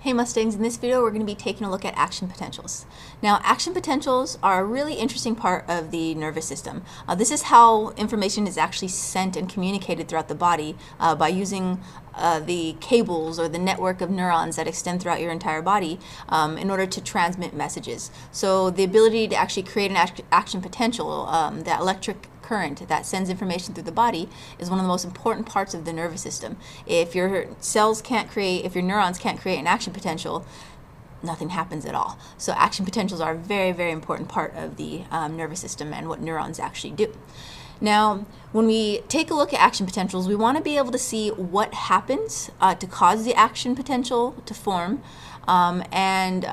Hey Mustangs, in this video we're going to be taking a look at action potentials. Now action potentials are a really interesting part of the nervous system. This is how information is actually sent and communicated throughout the body by using the cables or the network of neurons that extend throughout your entire body in order to transmit messages. So the ability to actually create an action potential, that electric current that sends information through the body, is one of the most important parts of the nervous system. If your cells can't create, if your neurons can't create an action potential, nothing happens at all. So action potentials are a very, very important part of the nervous system and what neurons actually do. Now, when we take a look at action potentials, we want to be able to see what happens to cause the action potential to form, and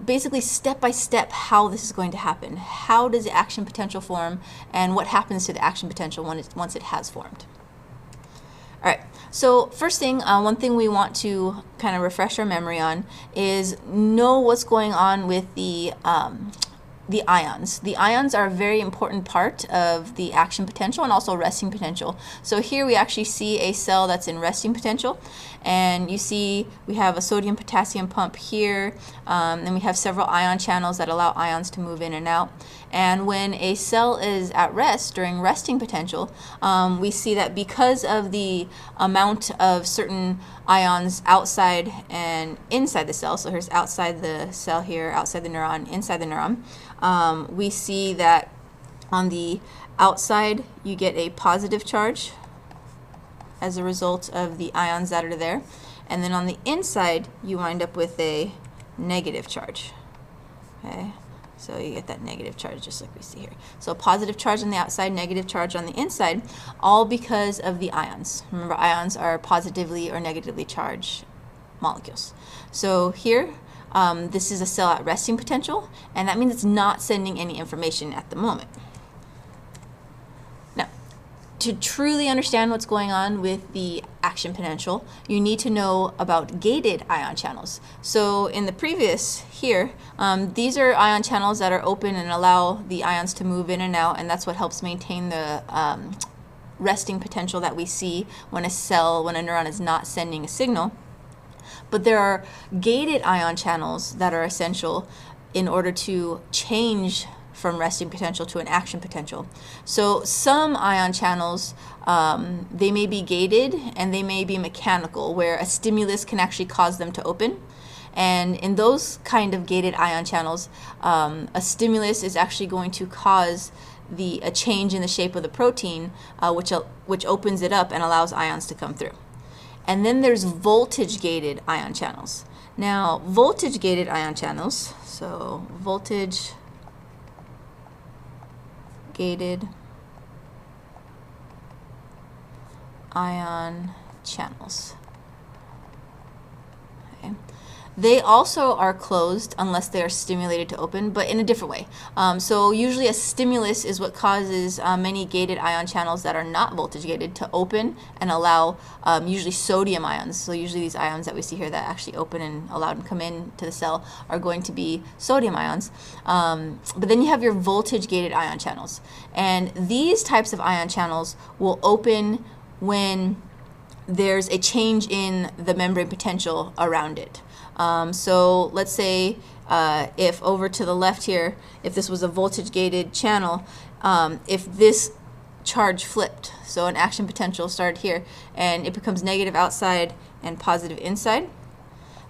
basically step by step how this is going to happen. How does the action potential form, and what happens to the action potential once it has formed? All right, so first thing, one thing we want to kind of refresh our memory on is know what's going on with the ions. The ions are a very important part of the action potential and also resting potential. So here we actually see a cell that's in resting potential, and you see we have a sodium-potassium pump here, and we have several ion channels that allow ions to move in and out. And when a cell is at rest during resting potential, we see that because of the amount of certain ions outside and inside the cell, so here's outside the cell here, outside the neuron, inside the neuron, we see that on the outside you get a positive charge as a result of the ions that are there, and then on the inside you wind up with a negative charge. Okay, so you get that negative charge just like we see here. So positive charge on the outside, negative charge on the inside, all because of the ions. Remember, ions are positively or negatively charged molecules. So here, this is a cell at resting potential, and that means it's not sending any information at the moment. Now, to truly understand what's going on with the action potential, you need to know about gated ion channels. So in the previous here, these are ion channels that are open and allow the ions to move in and out, and that's what helps maintain the resting potential that we see when a neuron is not sending a signal. But there are gated ion channels that are essential in order to change from resting potential to an action potential. So some ion channels, they may be gated and they may be mechanical, where a stimulus can actually cause them to open. And in those kind of gated ion channels, a stimulus is actually going to cause a change in the shape of the protein, which opens it up and allows ions to come through. And then there's voltage-gated ion channels. Now, voltage-gated ion channels, so voltage-gated ion channels. Okay. They also are closed unless they are stimulated to open, but in a different way. So usually a stimulus is what causes many gated ion channels that are not voltage gated to open and allow usually sodium ions. So usually these ions that we see here that actually open and allow them to come into the cell are going to be sodium ions. But then you have your voltage gated ion channels. And these types of ion channels will open when there's a change in the membrane potential around it. So let's say if over to the left here, if this was a voltage-gated channel, if this charge flipped, so an action potential started here, and it becomes negative outside and positive inside,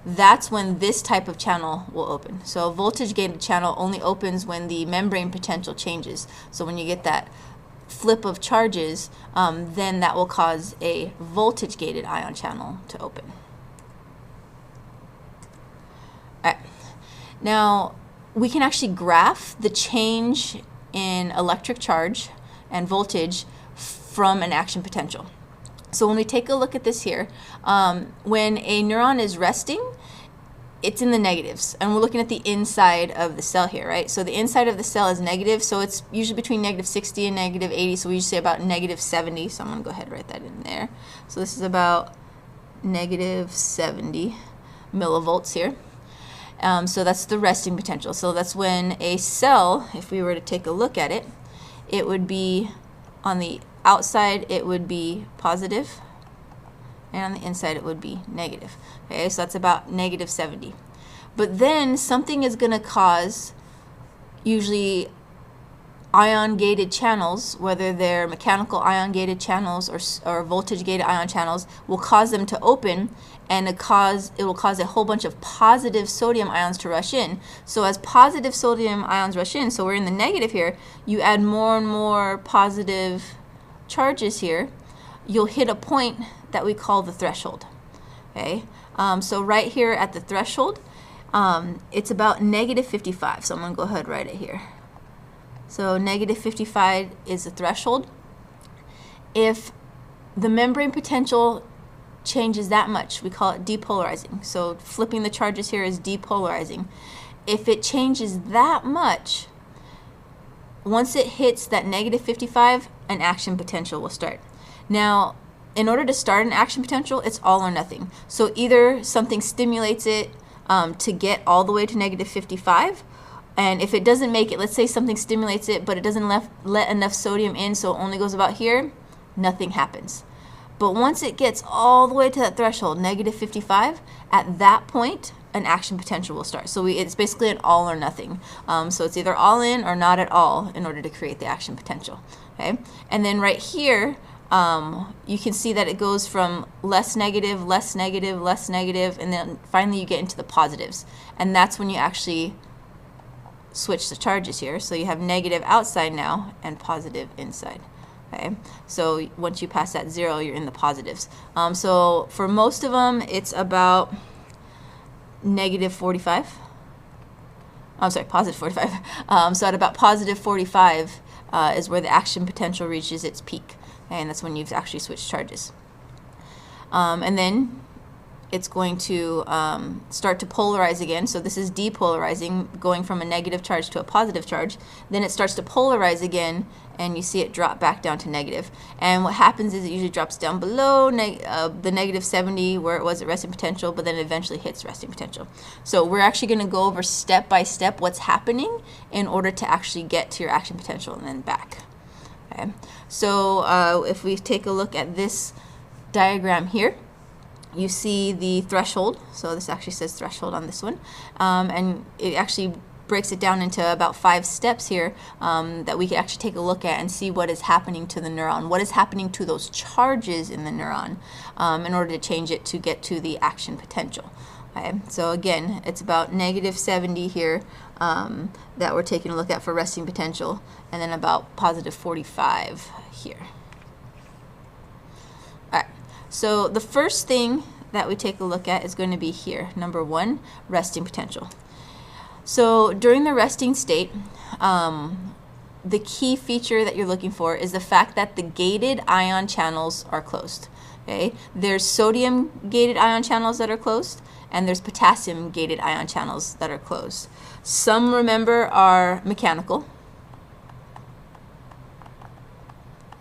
that's when this type of channel will open. So a voltage-gated channel only opens when the membrane potential changes. So when you get that flip of charges, then that will cause a voltage-gated ion channel to open. All right. Now, we can actually graph the change in electric charge and voltage from an action potential. So when we take a look at this here, when a neuron is resting, it's in the negatives, and we're looking at the inside of the cell here, right? So the inside of the cell is negative, so it's usually between negative 60 and negative 80, so we usually say about negative 70, so I'm going to go ahead and write that in there. So this is about negative 70 millivolts here. So that's the resting potential. So that's when a cell, if we were to take a look at it, it would be on the outside, it would be positive, and on the inside it would be negative. Okay, so that's about negative 70. But then something is going to cause, usually ion-gated channels, whether they're mechanical ion-gated channels or voltage-gated ion channels, will cause them to open, and it will cause a whole bunch of positive sodium ions to rush in. So as positive sodium ions rush in, so we're in the negative here, you add more and more positive charges here, you'll hit a point that we call the threshold. Okay, so right here at the threshold, it's about negative 55. So I'm going to go ahead and write it here. So negative 55 is the threshold. If the membrane potential changes that much, we call it depolarizing. So flipping the charges here is depolarizing. If it changes that much, once it hits that negative 55, an action potential will start. Now, in order to start an action potential, it's all or nothing. So either something stimulates it to get all the way to negative 55, and if it doesn't make it, let's say something stimulates it, but it doesn't let enough sodium in, so it only goes about here, nothing happens. But once it gets all the way to that threshold, negative 55, at that point, an action potential will start. So it's basically an all or nothing. So it's either all in or not at all in order to create the action potential. Okay? And then right here, you can see that it goes from less negative, less negative, less negative, and then finally you get into the positives. And that's when you actually switch the charges here. So you have negative outside now and positive inside. Okay, so once you pass that 0, you're in the positives. So for most of them, it's about negative 45. I'm sorry, positive 45. So at about positive 45 is where the action potential reaches its peak. Okay, and that's when you've actually switched charges. And then it's going to start to polarize again. So this is depolarizing, going from a negative charge to a positive charge. Then it starts to polarize again, and you see it drop back down to negative. And what happens is it usually drops down below the negative 70 where it was at resting potential, but then eventually hits resting potential. So we're actually going to go over step by step what's happening in order to actually get to your action potential and then back. Okay. So if we take a look at this diagram here, you see the threshold. So this actually says threshold on this one, and it actually breaks it down into about 5 steps here that we can actually take a look at and see what is happening to the neuron, what is happening to those charges in the neuron in order to change it to get to the action potential. Okay, so again, it's about negative 70 here that we're taking a look at for resting potential, and then about positive 45 here. All right, so the first thing that we take a look at is going to be here, number 1, resting potential. So during the resting state, the key feature that you're looking for is the fact that the gated ion channels are closed. Okay, there's sodium gated ion channels that are closed, and there's potassium gated ion channels that are closed. Some, remember, are mechanical.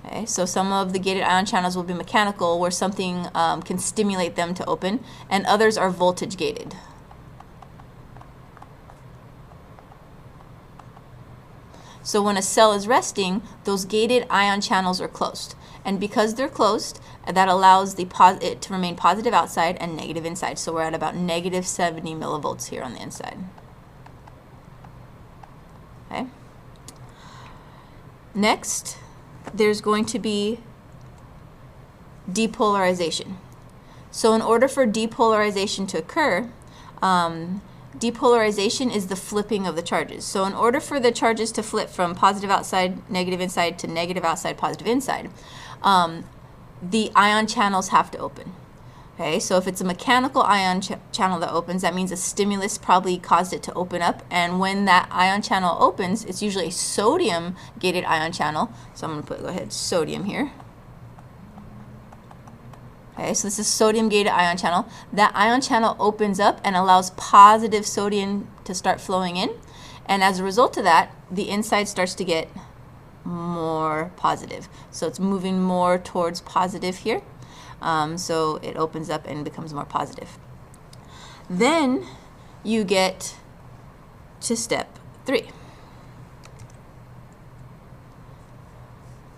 Okay, so some of the gated ion channels will be mechanical, where something can stimulate them to open, and others are voltage gated. So when a cell is resting, those gated ion channels are closed. And because they're closed, that allows it to remain positive outside and negative inside. So we're at about negative 70 millivolts here on the inside. Okay. Next, there's going to be depolarization. So in order for depolarization to occur, depolarization is the flipping of the charges. So in order for the charges to flip from positive outside, negative inside to negative outside, positive inside, the ion channels have to open. Okay, so if it's a mechanical ion channel that opens, that means a stimulus probably caused it to open up, and when that ion channel opens, it's usually a sodium gated ion channel. So I'm going to go ahead, sodium here. Okay, so this is sodium gated ion channel. That ion channel opens up and allows positive sodium to start flowing in, and as a result of that, the inside starts to get more positive. So it's moving more towards positive here. So it opens up and becomes more positive. Then you get to step 3.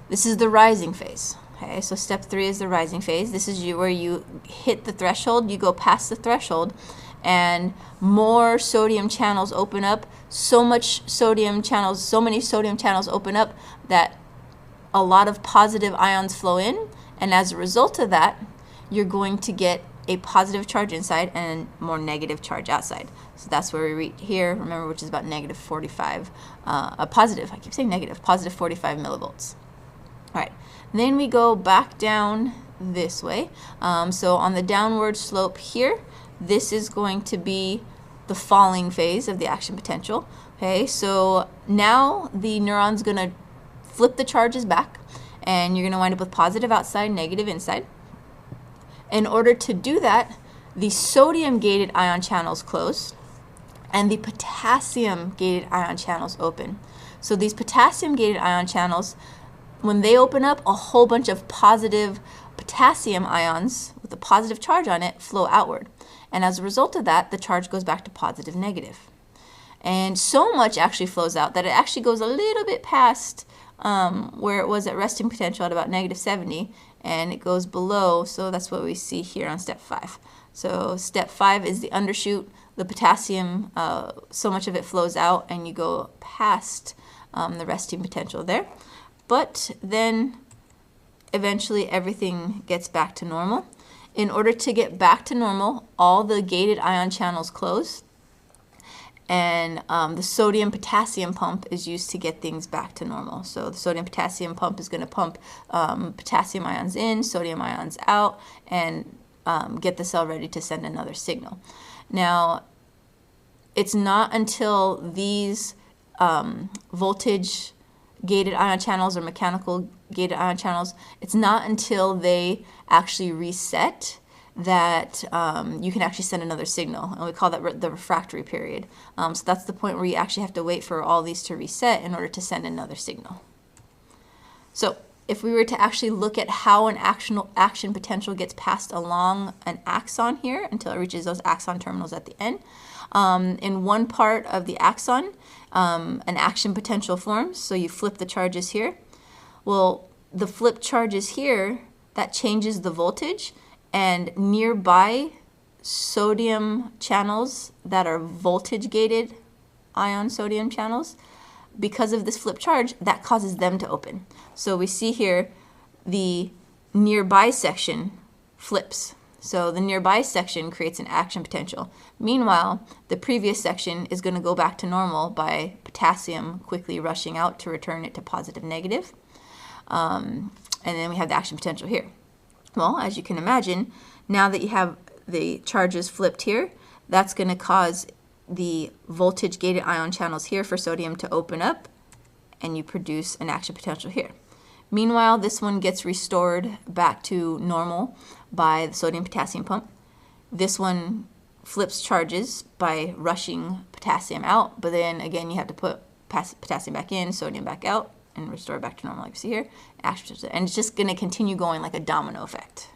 This is the rising phase. Okay, so step 3 is the rising phase. This is where you hit the threshold, you go past the threshold, and more sodium channels open up, so many sodium channels open up that a lot of positive ions flow in, and as a result of that, you're going to get a positive charge inside and more negative charge outside. So that's where we reach here, remember, which is about negative 45, positive, I keep saying negative, positive 45 millivolts. All right, then we go back down this way. So on the downward slope here, this is going to be the falling phase of the action potential. Okay, so now the neuron's going to flip the charges back, and you're going to wind up with positive outside, negative inside. In order to do that, the sodium-gated ion channels close, and the potassium-gated ion channels open. So these potassium-gated ion channels, when they open up, a whole bunch of positive potassium ions with a positive charge on it flow outward. And as a result of that, the charge goes back to positive, negative. And so much actually flows out that it actually goes a little bit past where it was at resting potential at about negative 70, and it goes below, so that's what we see here on step 5. So step 5 is the undershoot. The potassium, so much of it flows out, and you go past the resting potential there. But then eventually everything gets back to normal. In order to get back to normal, all the gated ion channels close, and the sodium-potassium pump is used to get things back to normal. So the sodium-potassium pump is going to pump potassium ions in, sodium ions out, and get the cell ready to send another signal. Now, it's not until these voltage-gated ion channels or mechanical gated ion channels, it's not until they actually reset that you can actually send another signal, and we call that the refractory period. So that's the point where you actually have to wait for all these to reset in order to send another signal. So if we were to actually look at how an action potential gets passed along an axon here until it reaches those axon terminals at the end, in one part of the axon, an action potential forms, so you flip the charges here. Well, the flipped charges here, that changes the voltage, and nearby sodium channels that are voltage-gated ion sodium channels, because of this flipped charge, that causes them to open. So we see here the nearby section flips. So the nearby section creates an action potential. Meanwhile, the previous section is going to go back to normal by potassium quickly rushing out to return it to positive, negative. And then we have the action potential here. Well, as you can imagine, now that you have the charges flipped here, that's going to cause the voltage-gated ion channels here for sodium to open up, and you produce an action potential here. Meanwhile, this one gets restored back to normal by the sodium-potassium pump. This one flips charges by rushing potassium out, but then again you have to put potassium back in, sodium back out, and restore it back to normal like you see here. And it's just going to continue going like a domino effect.